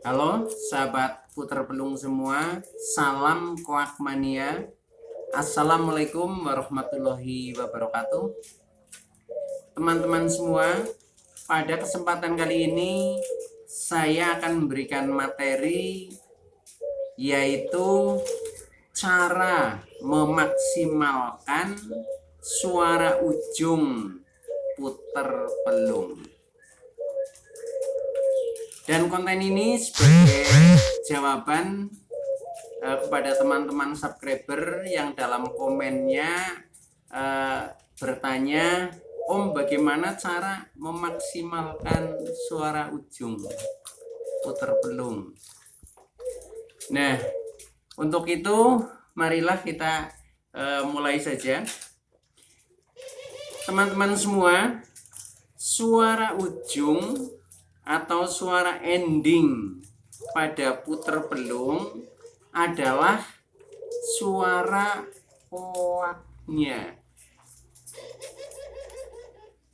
Halo sahabat puter pelung semua, salam koak mania. Assalamualaikum warahmatullahi wabarakatuh. Teman-teman semua, pada kesempatan kali ini saya akan memberikan materi yaitu cara memaksimalkan suara ujung puter pelung. Dan konten ini sebagai jawaban kepada teman-teman subscriber yang dalam komennya bertanya, Om, bagaimana cara memaksimalkan suara ujung puter pelung. Nah, untuk itu marilah kita mulai saja. Teman-teman semua, suara ujung atau suara ending pada puter pelung adalah suara koaknya.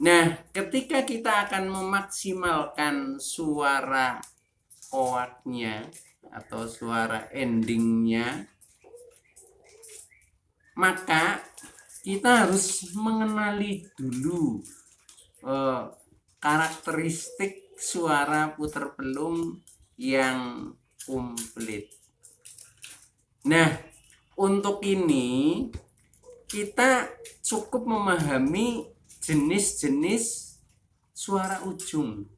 Nah, ketika kita akan memaksimalkan suara koaknya atau suara endingnya, maka kita harus mengenali dulu karakteristik suara puter pelung yang komplit. Nah, untuk ini kita cukup memahami jenis-jenis suara ujung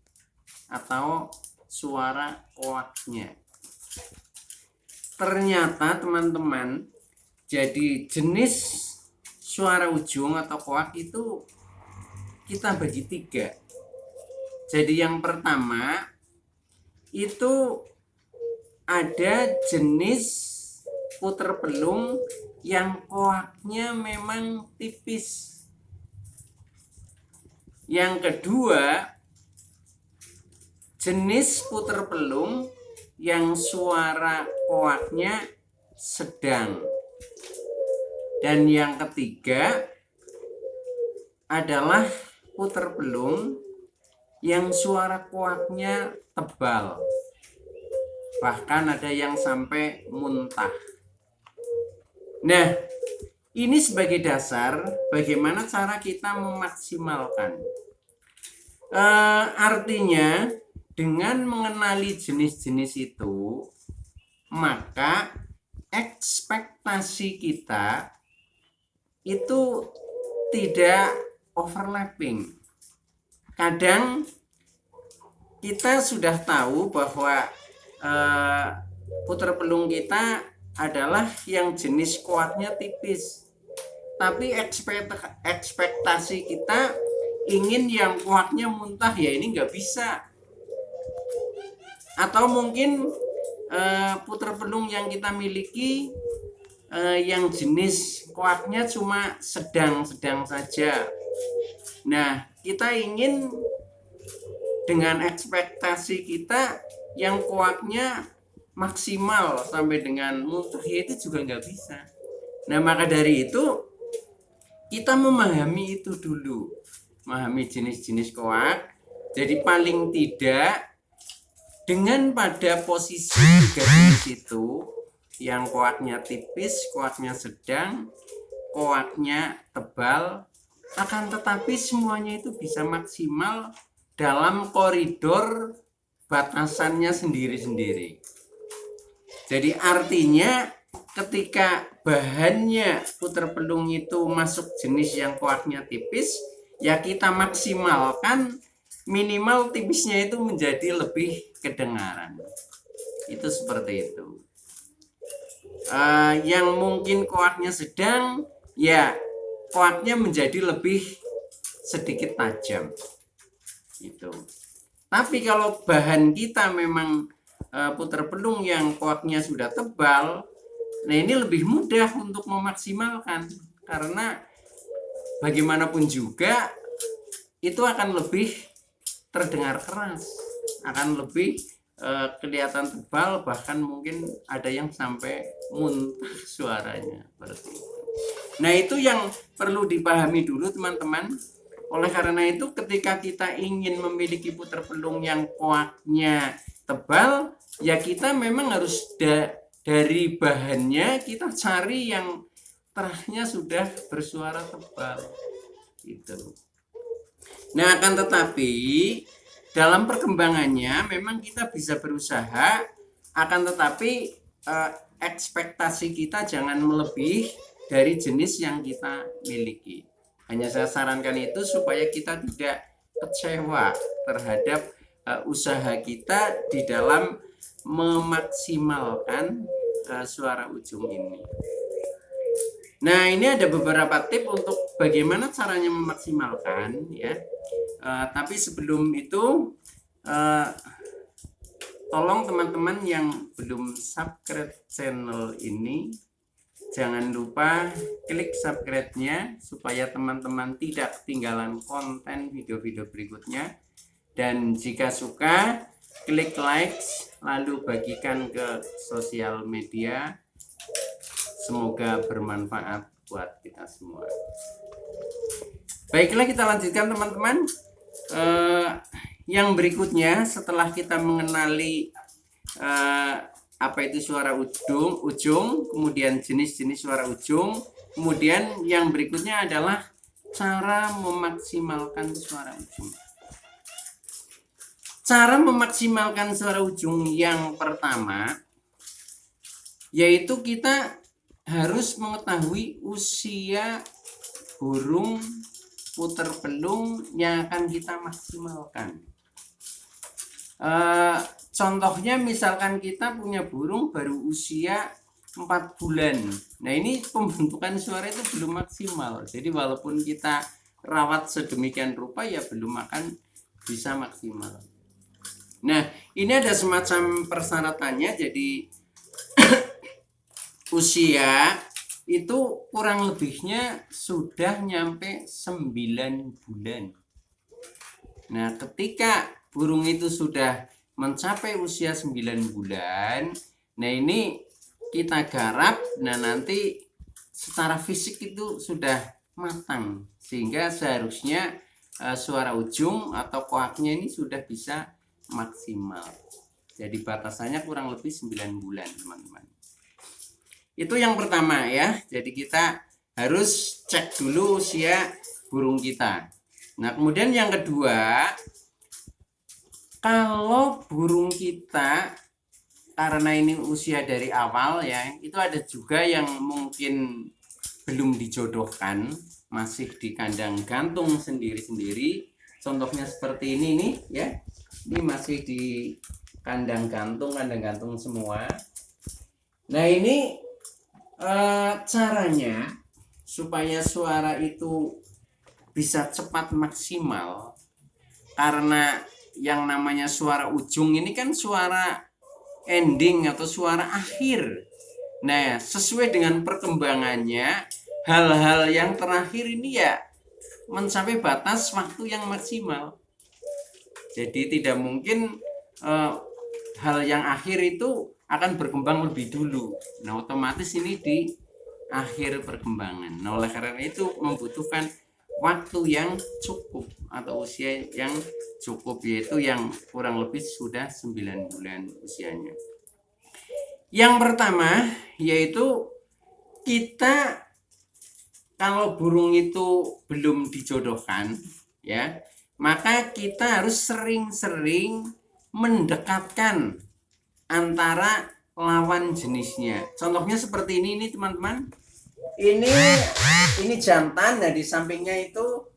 atau suara koaknya. Ternyata teman-teman, jadi jenis suara ujung atau koak itu kita bagi 3. Jadi yang pertama itu ada jenis puter pelung yang koaknya memang tipis. Yang kedua, jenis puter pelung yang suara koaknya sedang. Dan yang ketiga adalah puter pelung yang suara koaknya tebal, bahkan ada yang sampai muntah. Nah, ini sebagai dasar bagaimana cara kita memaksimalkan. Artinya dengan mengenali jenis-jenis itu, maka ekspektasi kita itu tidak overlapping. Kadang kita sudah tahu bahwa puter pelung kita adalah yang jenis koaknya tipis, tapi ekspektasi kita ingin yang koaknya muntah, ya ini nggak bisa. Atau mungkin puter pelung yang kita miliki yang jenis koaknya cuma sedang-sedang saja. Nah, kita ingin dengan ekspektasi kita yang koaknya maksimal sampai dengan muntah, ya itu juga nggak bisa. Nah, maka dari itu kita memahami itu dulu, memahami jenis-jenis koak. Jadi paling tidak dengan pada posisi 3 jenis itu, yang koaknya tipis, koaknya sedang, koaknya tebal, akan tetapi semuanya itu bisa maksimal dalam koridor batasannya sendiri-sendiri. Jadi artinya ketika bahannya puter pelung itu masuk jenis yang koaknya tipis, ya kita maksimalkan minimal tipisnya itu menjadi lebih kedengaran. Itu seperti itu. Yang mungkin koaknya sedang, ya koaknya menjadi lebih sedikit tajam itu. Tapi kalau bahan kita memang puter pelung yang koaknya sudah tebal, nah ini lebih mudah untuk memaksimalkan, karena bagaimanapun juga itu akan lebih terdengar keras, akan lebih kelihatan tebal, bahkan mungkin ada yang sampai muntah suaranya seperti itu. Nah, itu yang perlu dipahami dulu teman-teman. Oleh karena itu ketika kita ingin memiliki puter pelung yang koaknya tebal, ya kita memang harus dari bahannya kita cari yang terahnya sudah bersuara tebal gitu. Nah, akan tetapi dalam perkembangannya memang kita bisa berusaha, akan tetapi ekspektasi kita jangan melebihi dari jenis yang kita miliki. Hanya saya sarankan itu supaya kita tidak kecewa terhadap usaha kita di dalam memaksimalkan suara ujung ini. Nah, ini ada beberapa tips untuk bagaimana caranya memaksimalkan ya. Tapi sebelum itu tolong teman-teman yang belum subscribe channel ini jangan lupa klik subscribe-nya supaya teman-teman tidak ketinggalan konten video-video berikutnya. Dan jika suka, klik like lalu bagikan ke sosial media. Semoga bermanfaat buat kita semua. Baiklah, kita lanjutkan teman-teman. Yang berikutnya setelah kita mengenali apa itu suara ujung, kemudian jenis-jenis suara ujung, kemudian yang berikutnya adalah cara memaksimalkan suara ujung. Cara memaksimalkan suara ujung yang pertama yaitu kita harus mengetahui usia burung puter pelung yang akan kita maksimalkan. Contohnya misalkan kita punya burung baru usia 4 bulan. Nah, ini pembentukan suara itu belum maksimal. Jadi walaupun kita rawat sedemikian rupa ya belum akan bisa maksimal. Nah, ini ada semacam persyaratannya. Jadi usia itu kurang lebihnya sudah nyampe 9 bulan. Nah, ketika burung itu sudah mencapai usia 9 bulan, nah ini kita garap, nah nanti secara fisik itu sudah matang, sehingga seharusnya suara ujung atau koaknya ini sudah bisa maksimal. Jadi batasannya kurang lebih 9 bulan teman-teman. Itu yang pertama ya. Jadi kita harus cek dulu usia burung kita. Nah, kemudian yang kedua, kalau burung kita karena ini usia dari awal ya, itu ada juga yang mungkin belum dijodohkan, masih di kandang gantung sendiri-sendiri. Contohnya seperti ini nih ya. Ini masih di kandang gantung semua. Nah, ini caranya supaya suara itu bisa cepat maksimal, karena yang namanya suara ujung ini kan suara ending atau suara akhir. Nah, sesuai dengan perkembangannya, hal-hal yang terakhir ini ya mencapai batas waktu yang maksimal. Jadi tidak mungkin hal yang akhir itu akan berkembang lebih dulu. Nah, otomatis ini di akhir perkembangan. Nah, oleh karena itu membutuhkan waktu yang cukup atau usia yang cukup, yaitu yang kurang lebih sudah 9 bulan usianya. Yang pertama yaitu kita kalau burung itu belum dijodohkan ya, maka kita harus sering-sering mendekatkan antara lawan jenisnya. Contohnya seperti ini teman-teman. Ini jantan, nah di sampingnya itu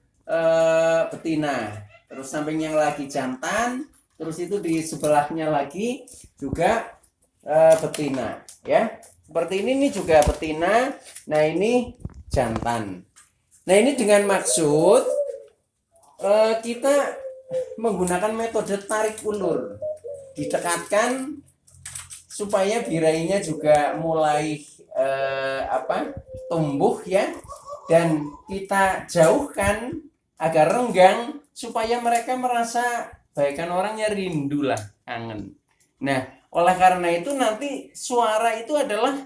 betina. Terus sampingnya lagi jantan, terus itu di sebelahnya lagi juga betina, ya. Seperti ini juga betina. Nah, ini jantan. Nah, ini dengan maksud kita menggunakan metode tarik ulur. Didekatkan supaya birainya juga mulai tumbuh ya, dan kita jauhkan agar renggang supaya mereka merasa bagaikan orangnya rindu lah, kangen. Nah, oleh karena itu nanti suara itu adalah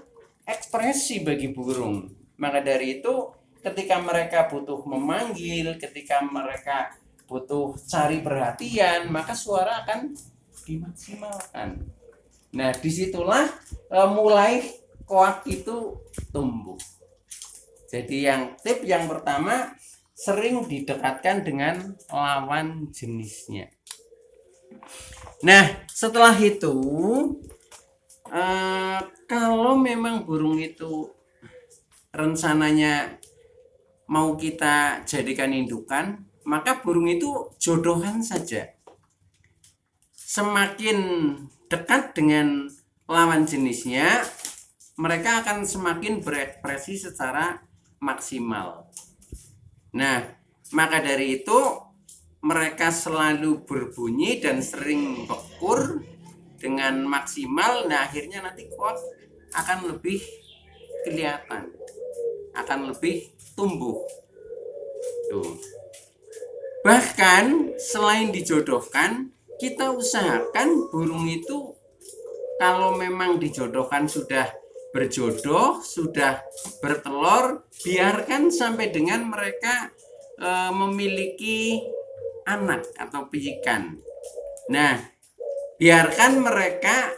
ekspresi bagi burung. Maka dari itu ketika mereka butuh memanggil, ketika mereka butuh cari perhatian, maka suara akan dimaksimalkan. Nah, disitulah mulai koak itu tumbuh. Jadi tip yang pertama, sering didekatkan dengan lawan jenisnya. Nah, setelah itu kalau memang burung itu rencananya mau kita jadikan indukan, maka burung itu jodohan saja. Semakin dekat dengan lawan jenisnya, mereka akan semakin berekspresi secara maksimal. Nah, maka dari itu mereka selalu berbunyi dan sering bekur dengan maksimal. Nah, akhirnya nanti kuat akan lebih kelihatan, akan lebih tumbuh. Tuh. Bahkan selain dijodohkan, kita usahakan burung itu kalau memang dijodohkan sudah berjodoh, sudah bertelur, biarkan sampai dengan mereka memiliki anak atau pijikan. Nah, biarkan mereka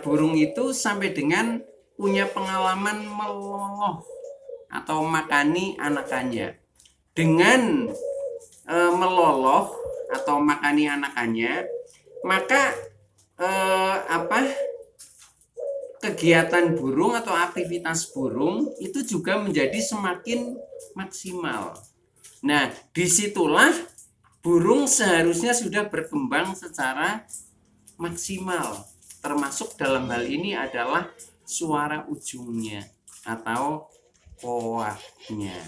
burung itu sampai dengan punya pengalaman meloloh atau makani anakannya. Dengan meloloh atau makani anakannya, maka kegiatan burung atau aktivitas burung itu juga menjadi semakin maksimal. Nah, disitulah burung seharusnya sudah berkembang secara maksimal, termasuk dalam hal ini adalah suara ujungnya atau koaknya.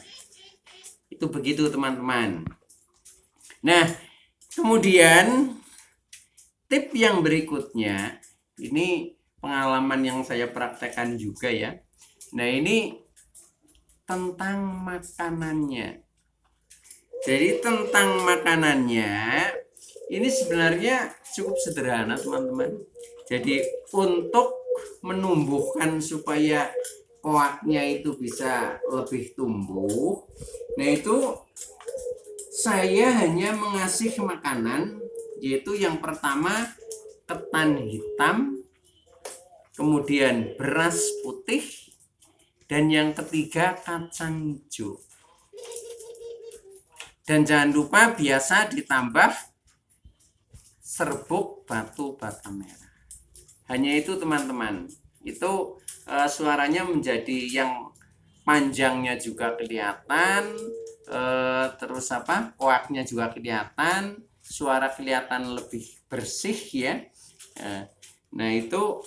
Itu begitu teman-teman. Nah, kemudian tip yang berikutnya, ini pengalaman yang saya praktekkan juga ya. Nah, ini tentang makanannya. Jadi tentang makanannya, ini sebenarnya cukup sederhana teman-teman. Jadi untuk menumbuhkan supaya koaknya itu bisa lebih tumbuh, nah itu saya hanya mengasih makanan, yaitu yang pertama ketan hitam, kemudian beras putih, dan yang ketiga kacang hijau. Dan jangan lupa biasa ditambah serbuk batu bata merah. Hanya itu teman-teman. Itu suaranya menjadi yang panjangnya juga kelihatan, terus koaknya juga kelihatan, suara kelihatan lebih bersih ya. Nah, itu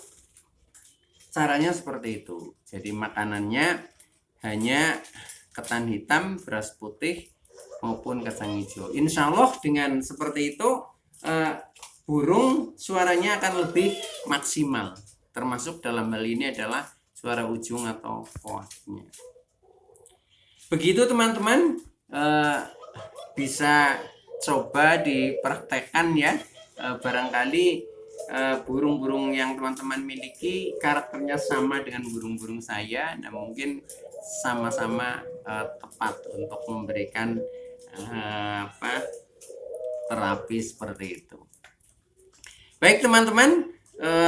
caranya seperti itu. Jadi makanannya hanya ketan hitam, beras putih maupun kacang hijau. Insya Allah dengan seperti itu burung suaranya akan lebih maksimal. Termasuk dalam hal ini adalah suara ujung atau koaknya. Begitu teman-teman, bisa coba dipraktekkan ya. Barangkali burung-burung yang teman-teman miliki karakternya sama dengan burung-burung saya. Nah, mungkin sama-sama tepat untuk memberikan terapi seperti itu. Baik teman-teman,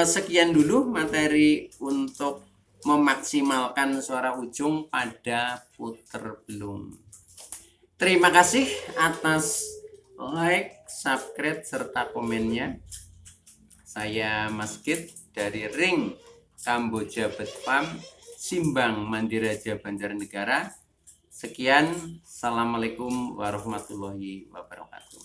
sekian dulu materi untuk memaksimalkan suara ujung pada puter belum. Terima kasih atas like, subscribe, serta komennya. Saya Mas Kit dari Ring Kamboja Bird Farm, Simbang Mandiraja Banjarnegara. Sekian, assalamualaikum warahmatullahi wabarakatuh.